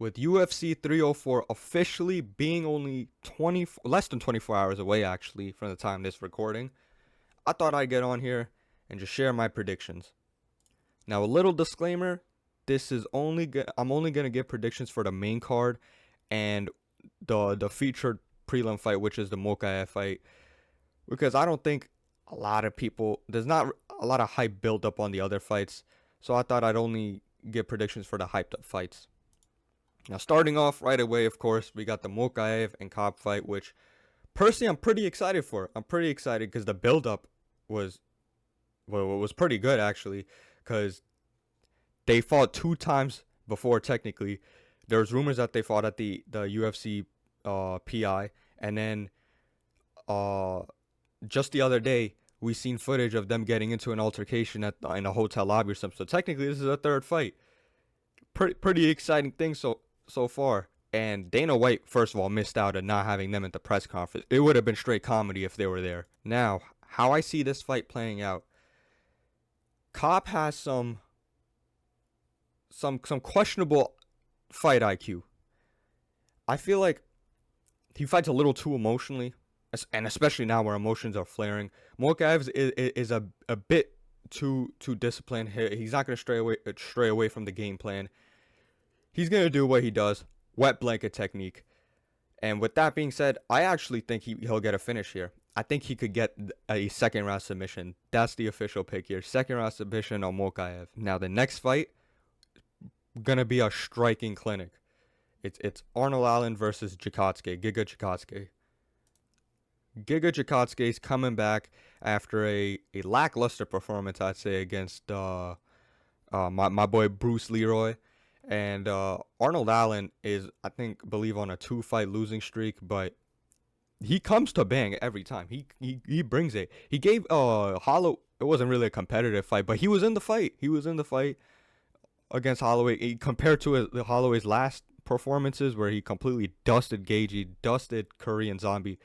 with UFC 304 officially being only less than 24 hours away actually from the time this recording, I thought I'd get on here and just share my predictions. Now, a little disclaimer, this is I'm only going to give predictions for the main card and the featured prelim fight, which is the Mokaev fight, because I don't think there's not a lot of hype built up on the other fights, so I thought I'd only give predictions for the hyped up fights. Now, starting off right away, of course, we got the Mokaev and Cobb fight, which personally I'm pretty excited for. I'm pretty excited because the build-up was pretty good actually, because they fought 2 times before. Technically, there was rumors that they fought at the UFC PI, and then just the other day we seen footage of them getting into an altercation in a hotel lobby or something. So technically, this is a third fight. Pretty exciting thing so far. And Dana White, first of all, missed out on not having them at the press conference. It would have been straight comedy if they were there. Now, how I see this fight playing out, Cobb has some questionable fight IQ. I feel like he fights a little too emotionally, and especially now where emotions are flaring. Mokaev is a bit too disciplined. He's not going to stray away from the game plan. He's going to do what he does, wet blanket technique. And with that being said, I actually think he'll get a finish here. I think he could get a second round submission. That's the official pick here. Second round submission on Mokaev. Now the next fight, gonna be a striking clinic. It's Arnold Allen versus Giga Chikadze. Giga Chikadze's coming back after a lackluster performance, I'd say, against my boy Bruce Leroy. And Arnold Allen is, I believe on a 2-fight losing streak, but he comes to bang every time. He brings it. He gave Hollow. It wasn't really a competitive fight, but he was in the fight. He was in the fight against Holloway. Compared to Holloway's last performances, where he completely dusted Gagey, dusted Curry and Zombie.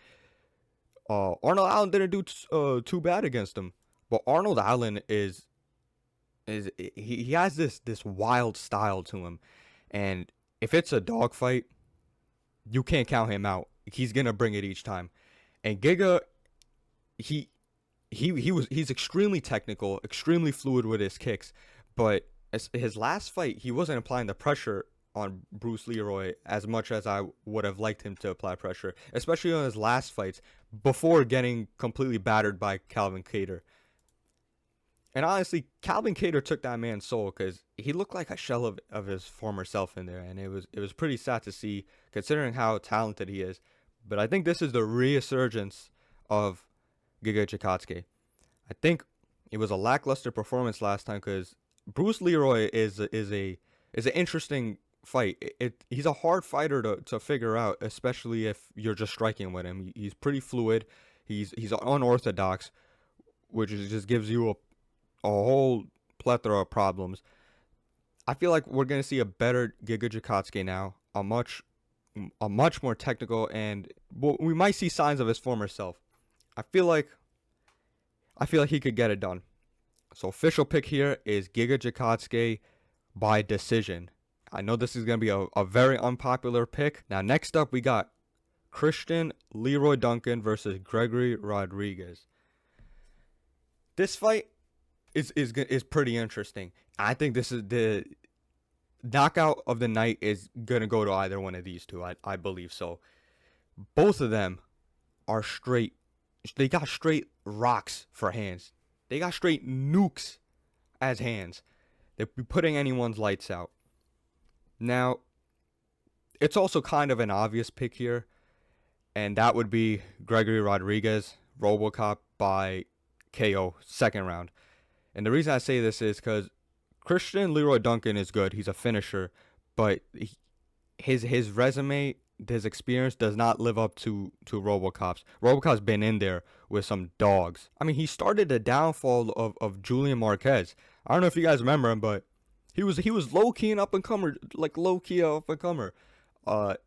Arnold Allen didn't do too bad against him, but Arnold Allen he has this wild style to him, and if it's a dogfight, you can't count him out. He's gonna bring it each time. And Giga, he's extremely technical, extremely fluid with his kicks, but his last fight, he wasn't applying the pressure on Bruce Leroy as much as I would have liked him to apply pressure, especially on his last fights before getting completely battered by Calvin Kattar. And honestly, Calvin Kattar took that man's soul, because he looked like a shell of his former self in there, and it was pretty sad to see, considering how talented he is. But I think this is the resurgence of Giga Chikadze. I think it was a lackluster performance last time, because Bruce Leroy is an interesting fight. He's a hard fighter to figure out, especially if you're just striking with him. He's pretty fluid. He's unorthodox, which just gives you a whole plethora of problems. I feel like we're gonna see a better Giga Chikadze now, a much more technical, and we might see signs of his former self. I feel like he could get it done. So official pick here is Giga Chikadze by decision. I know this is gonna be a very unpopular pick. Now next up we got Christian Leroy Duncan versus Gregory Rodriguez. This fight is pretty interesting. I think this is the knockout of the night, is gonna go to either one of these two. I believe so. Both of them are straight. They got straight rocks for hands. They got straight nukes as hands. They'll be putting anyone's lights out. Now, it's also kind of an obvious pick here, and that would be Gregory Rodriguez, RoboCop by KO, second round. And the reason I say this is because Christian Leroy Duncan is good. He's a finisher, but his resume, his experience does not live up to RoboCop's. RoboCop's been in there with some dogs. I mean, he started the downfall of Julian Marquez. I don't know if you guys remember him, but he was low-key an up-and-comer, like low-key up-and-comer. A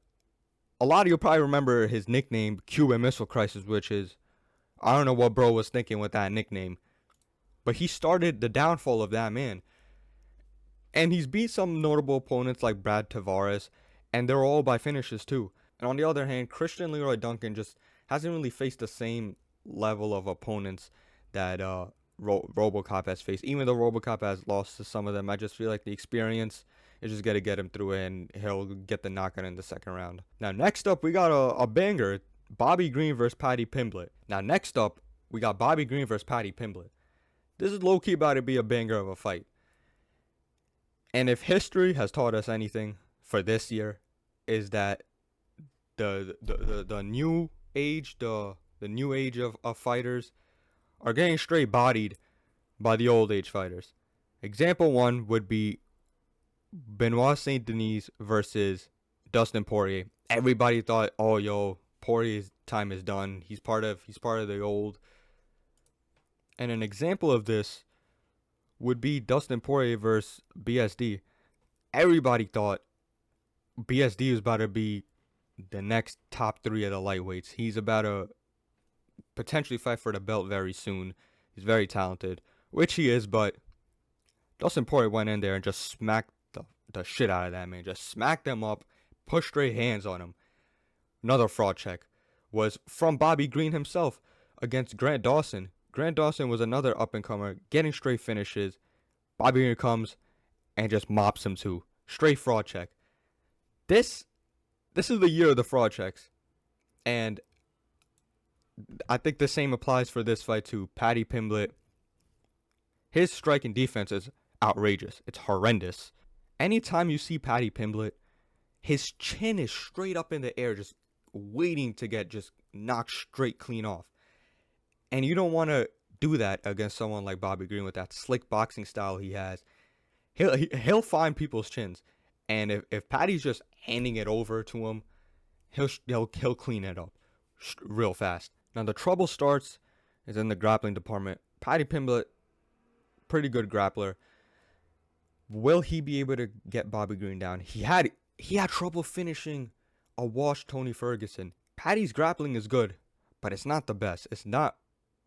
lot of you probably remember his nickname, Cuban Missile Crisis, which is, I don't know what bro was thinking with that nickname. But he started the downfall of that man. And he's beat some notable opponents like Brad Tavares. and they're all by finishes too. And on the other hand, Christian Leroy Duncan just hasn't really faced the same level of opponents that RoboCop has faced. Even though RoboCop has lost to some of them, I just feel like the experience is just gonna get him through it, and he'll get the knockout in the second round. Now, next up, we got a banger: Bobby Green versus Paddy Pimblett. Now, next up, we got Bobby Green versus Paddy Pimblett. This is low key about to be a banger of a fight. And if history has taught us anything for this year, is that the new age, the new age of fighters are getting straight bodied by the old age fighters. Example one would be Benoit Saint Denis versus Dustin Poirier. Everybody thought, oh yo, Poirier's time is done. He's part of the old. And an example of this would be Dustin Poirier versus BSD. Everybody thought BSD was about to be the next top 3 of the lightweights. He's about to potentially fight for the belt very soon. He's very talented, which he is, but Dustin Poirier went in there and just smacked the shit out of that man. Just smacked him up, pushed straight hands on him. Another fraud check was from Bobby Green himself against Grant Dawson. Grant Dawson was another up-and-comer, getting straight finishes. Bobby Green comes and just mops him too. Straight fraud check. This is the year of the fraud checks. And I think the same applies for this fight too. Paddy Pimblett, his striking defense is outrageous. It's horrendous. Anytime you see Paddy Pimblett, his chin is straight up in the air, just waiting to get just knocked straight clean off. And you don't want to do that against someone like Bobby Green with that slick boxing style he has. He'll find people's chins. And if Paddy's just handing it over to him, he'll clean it up real fast. Now the trouble starts is in the grappling department. Paddy Pimblett, pretty good grappler. Will he be able to get Bobby Green down? He had trouble finishing a washed Tony Ferguson. Paddy's grappling is good, but it's not the best. It's not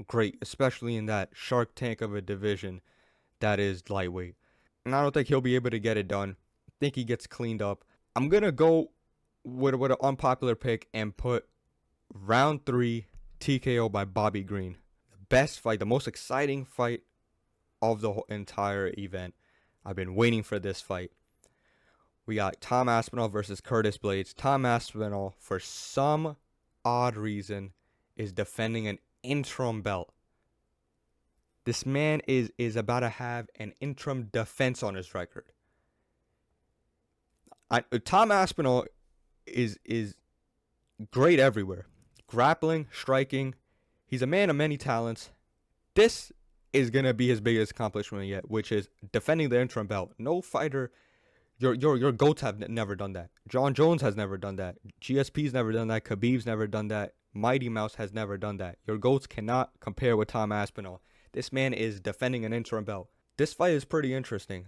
great, especially in that shark tank of a division that is lightweight. And I don't think he'll be able to get it done. I think he gets cleaned up. I'm going to go with an unpopular pick and put round 3 TKO by Bobby Green. The best fight, the most exciting fight of the entire event. I've been waiting for this fight. We got Tom Aspinall versus Curtis Blaydes. Tom Aspinall, for some odd reason, is defending an interim belt. This man is about to have an interim defense on his record. Tom Aspinall is great everywhere. Grappling, striking. He's a man of many talents. This is going to be his biggest accomplishment yet, which is defending the interim belt. No fighter, your GOATs have never done that. John Jones has never done that. GSP's never done that. Khabib's never done that. Mighty Mouse has never done that. Your GOATs cannot compare with Tom Aspinall. This man is defending an interim belt. This fight is pretty interesting.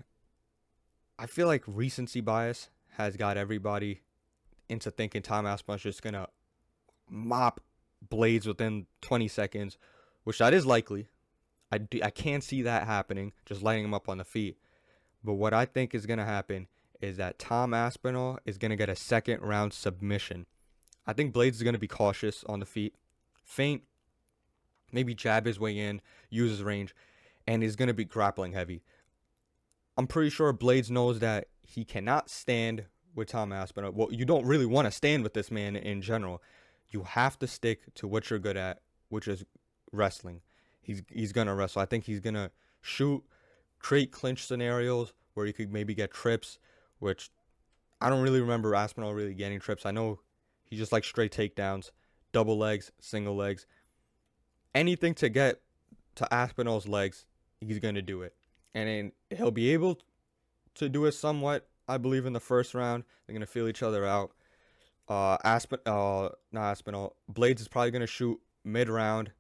I feel like recency bias has got everybody into thinking Tom Aspinall is just going to mop Blaydes within 20 seconds, which that is likely. I can't see that happening, just lighting him up on the feet. But what I think is going to happen is that Tom Aspinall is going to get a second round submission. I think Blaydes is going to be cautious on the feet. Feint, maybe jab his way in, use his range, and is going to be grappling heavy. I'm pretty sure Blaydes knows that he cannot stand with Tom Aspinall. Well, you don't really want to stand with this man in general. You have to stick to what you're good at, which is wrestling. He's going to wrestle. I think he's going to shoot, create clinch scenarios where you could maybe get trips, which I don't really remember Aspinall really getting trips. I know he just likes straight takedowns, double legs, single legs. Anything to get to Aspinall's legs, he's going to do it. And then he'll be able to do it somewhat, I believe, in the first round. They're going to feel each other out. Not Aspinall. Blaydes is probably going to shoot mid-round.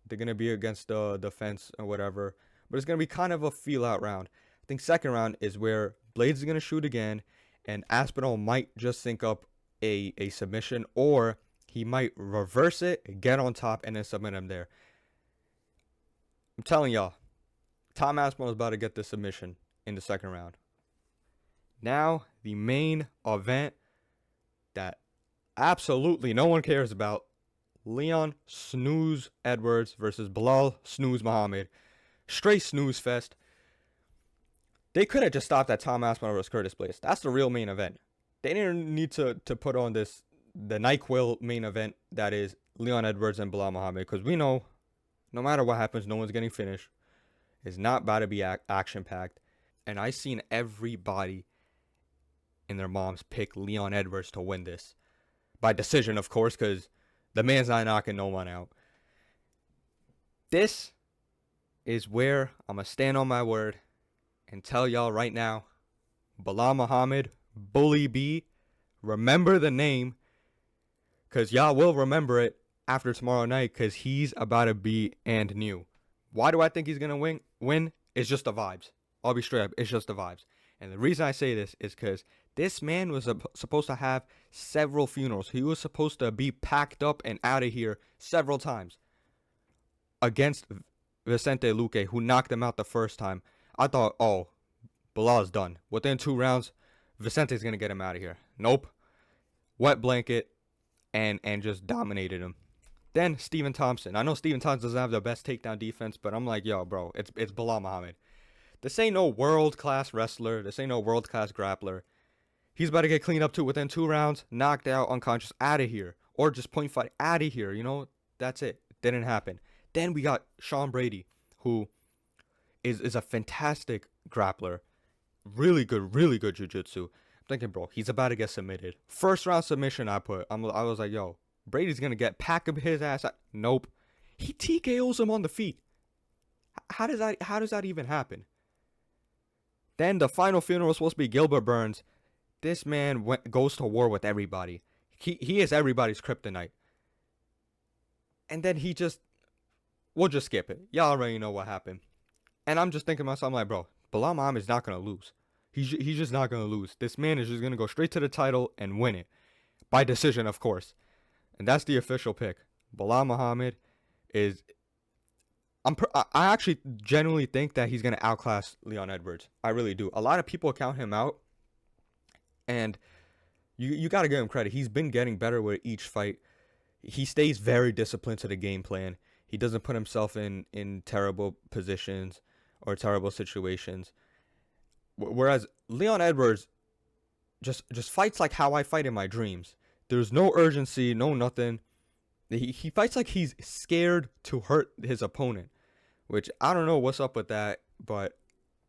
They're going to be against the fence or whatever. But it's going to be kind of a feel-out round. I think second round is where Blaydes is going to shoot again, and Aspinall might just sync up a submission, or he might reverse it, get on top, and then submit him there. I'm telling y'all, Tom Aspinall is about to get the submission in the second round. Now, the main event, that absolutely no one cares about. Leon Snooze Edwards versus Belal Snooze Muhammad. Straight snooze fest. They could have just stopped at Tom Aspinall versus Curtis Blaze. That's the real main event. They didn't need to put on the NyQuil main event that is Leon Edwards and Belal Muhammad, because we know no matter what happens, no one's getting finished. It's not about to be action-packed. And I seen everybody and their moms pick Leon Edwards to win this. By decision, of course, because the man's not knocking no one out. This is where I'm going to stand on my word and tell y'all right now, Belal Muhammad, Bully B, remember the name, because y'all will remember it after tomorrow night, because he's about to be and new. Why do I think he's going to win? It's just the vibes. I'll be straight up. It's just the vibes. And the reason I say this is because this man was supposed to have several funerals. He was supposed to be packed up and out of here several times against Vicente Luque, who knocked him out the first time. I thought, oh, Belal's done. Within 2 rounds, Vicente's going to get him out of here. Nope. Wet blanket and just dominated him. Then Stephen Thompson. I know Stephen Thompson doesn't have the best takedown defense, but I'm like, yo, bro, it's Belal Muhammad. This ain't no world-class wrestler. This ain't no world-class grappler. He's about to get cleaned up too within 2 rounds, knocked out, unconscious, out of here. Or just point fight, out of here. You know, that's it. Didn't happen. Then we got Sean Brady, who is a fantastic grappler. Really good jiu-jitsu. I'm thinking, bro, he's about to get submitted. First round submission I was like, yo, Brady's going to get pack up his ass. Nope. He TKOs him on the feet. How does that even happen? Then the final funeral was supposed to be Gilbert Burns. This man goes to war with everybody. He is everybody's kryptonite. And then we'll just skip it. Y'all already know what happened. And I'm just thinking to myself, I'm like, bro, Belal Muhammad is not going to lose. He's just not going to lose. This man is just going to go straight to the title and win it. By decision, of course. And that's the official pick. Belal Muhammad is... I actually genuinely think that he's going to outclass Leon Edwards. I really do. A lot of people count him out. And you got to give him credit. He's been getting better with each fight. He stays very disciplined to the game plan. He doesn't put himself in terrible positions or terrible situations. Whereas Leon Edwards just fights like how I fight in my dreams. There's no urgency, no nothing. He fights like he's scared to hurt his opponent, which I don't know what's up with that, but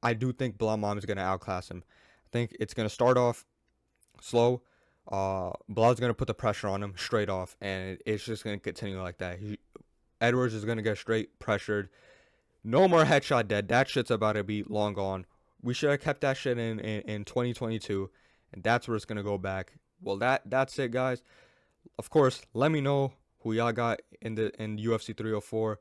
I do think Belal Muhammad is going to outclass him. I think it's going to start off slow. Belal's going to put the pressure on him straight off, and it's just going to continue like that. Edwards is going to get straight pressured. No more headshot dead. That shit's about to be long gone. We should have kept that shit in 2022, and that's where it's going to go back. Well, that's it, guys. Of course, let me know who y'all got in UFC 304.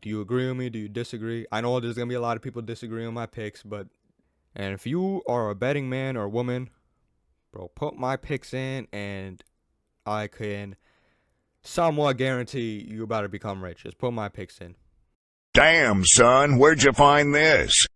Do you agree with me? Do you disagree? I know there's going to be a lot of people disagreeing on my picks, and if you are a betting man or woman, bro, put my picks in, and I can somewhat guarantee you about to become rich. Just put my picks in. Damn, son, where'd you find this?